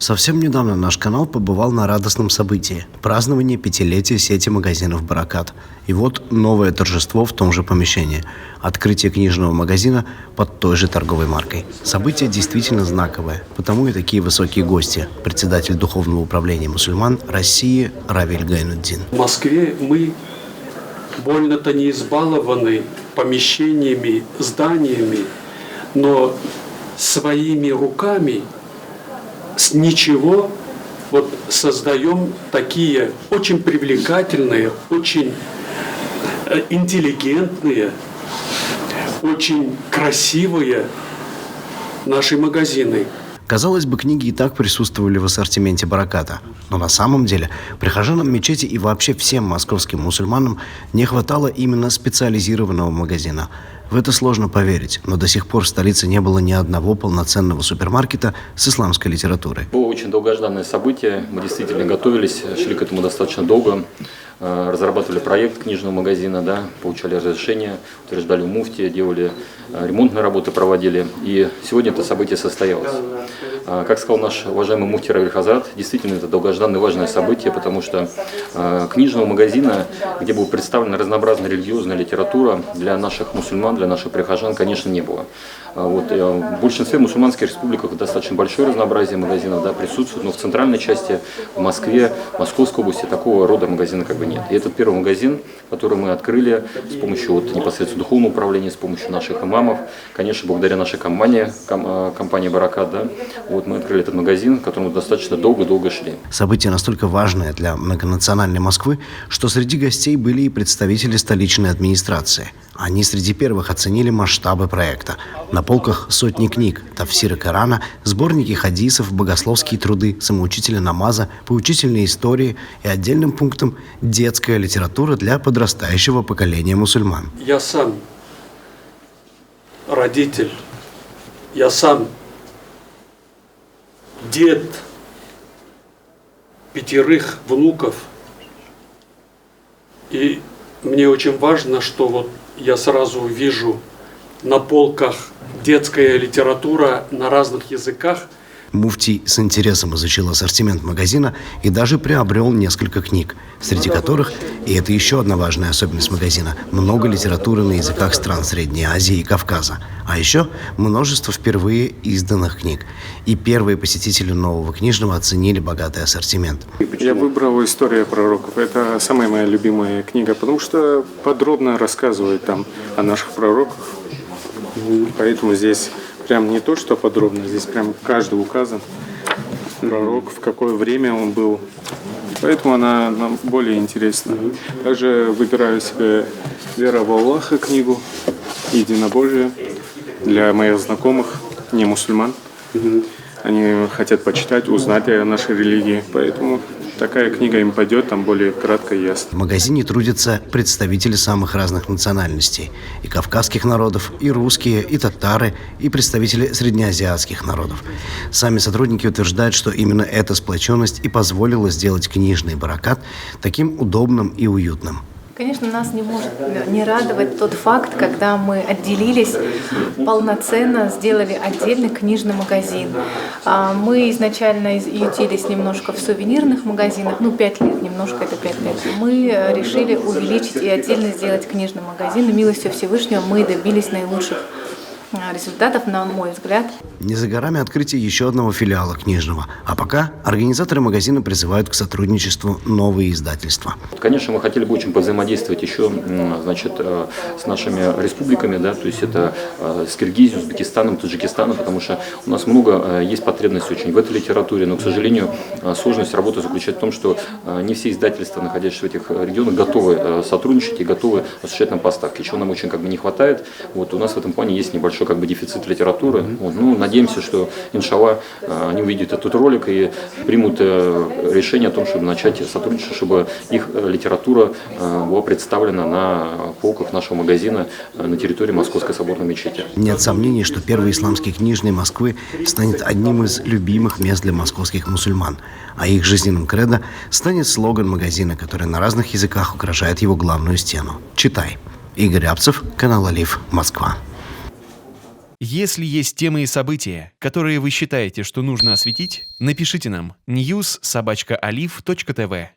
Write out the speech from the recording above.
Совсем недавно наш канал побывал на радостном событии – праздновании пятилетия сети магазинов «Баракат». И вот новое торжество в том же помещении – открытие книжного магазина под той же торговой маркой. Событие действительно знаковое, потому и такие высокие гости – председатель Духовного управления мусульман России Равиль Гайнуддин. В Москве мы больно-то не избалованы помещениями, зданиями, но своими руками с ничего создаем такие очень привлекательные, очень интеллигентные, очень красивые наши магазины. Казалось бы, книги и так присутствовали в ассортименте «Бараката». Но на самом деле прихожанам мечети и вообще всем московским мусульманам не хватало именно специализированного магазина. В это сложно поверить, но до сих пор в столице не было ни одного полноценного супермаркета с исламской литературой. Было очень долгожданное событие, мы действительно готовились, шли к этому достаточно долго. Разрабатывали проект книжного магазина, получали разрешение, утверждали у муфти, делали ремонтные работы, проводили. И сегодня это событие состоялось. Как сказал наш уважаемый муфти Равиль Хазрат, действительно это долгожданное важное событие, потому что книжного магазина, где была представлена разнообразная религиозная литература для наших мусульман, для наших прихожан, конечно, не было. В большинстве мусульманских республиках достаточно большое разнообразие магазинов присутствует, но в центральной части, в Москве, в Московской области такого рода магазина нет. И этот первый магазин, который мы открыли с помощью непосредственно духовного управления, с помощью наших имамов, конечно, благодаря нашей компании «Баракат», мы открыли этот магазин, к которому достаточно долго шли. Событие настолько важное для многонациональной Москвы, что среди гостей были и представители столичной администрации. Они среди первых оценили масштабы проекта. На полках сотни книг, тафсиры Корана, сборники хадисов, богословские труды, самоучителя намаза, поучительные истории и отдельным пунктом детская литература для подрастающего поколения мусульман. Я сам родитель, я сам дед 5 внуков. И мне очень важно, что я сразу вижу на полках детская литература на разных языках. Муфтий с интересом изучил ассортимент магазина и даже приобрел несколько книг, среди которых, и это еще одна важная особенность магазина, много литературы на языках стран Средней Азии и Кавказа, а еще множество впервые изданных книг. И первые посетители нового книжного оценили богатый ассортимент. Я выбрал «История пророков». Это самая моя любимая книга, потому что подробно рассказывает там о наших пророках. Поэтому здесь прям не то, что подробно, здесь прям каждый указан, пророк, в какое время он был. Поэтому она нам более интересна. Также выбираю себе «Вера в Аллаха» книгу, «Единобожие» для моих знакомых, не мусульман. Они хотят почитать, узнать о нашей религии, поэтому такая книга им пойдет, там более кратко и ясно. В магазине трудятся представители самых разных национальностей. И кавказских народов, и русские, и татары, и представители среднеазиатских народов. Сами сотрудники утверждают, что именно эта сплоченность и позволила сделать книжный «Баракат» таким удобным и уютным. Конечно, нас не может не радовать тот факт, когда мы отделились полноценно, сделали отдельный книжный магазин. Мы изначально ютились немножко в сувенирных магазинах, 5 лет, немножко это 5 лет. Мы решили увеличить и отдельно сделать книжный магазин, и милостью Всевышнего мы добились наилучших результатов, на мой взгляд. Не за горами открытие еще одного филиала книжного. А пока организаторы магазина призывают к сотрудничеству новые издательства. Конечно, мы хотели бы очень повзаимодействовать еще с нашими республиками, то есть это с Киргизией, Узбекистаном, Таджикистаном, потому что у нас много есть потребностей очень в этой литературе, но, к сожалению, сложность работы заключается в том, что не все издательства, находящиеся в этих регионах, готовы сотрудничать и готовы осуществлять нам поставки, чего нам очень не хватает. У нас в этом плане есть небольшой дефицит литературы. Надеемся, что, иншаллах, они увидят этот ролик и примут решение о том, чтобы начать сотрудничать, чтобы их литература была представлена на полках нашего магазина на территории Московской соборной мечети. Нет сомнений, что первый исламский книжный Москвы станет одним из любимых мест для московских мусульман, а их жизненным кредо станет слоган магазина, который на разных языках украшает его главную стену. Читай. Игорь Апцев, канал Алиф, Москва. Если есть темы и события, которые вы считаете, что нужно осветить, напишите нам news@olive.tv.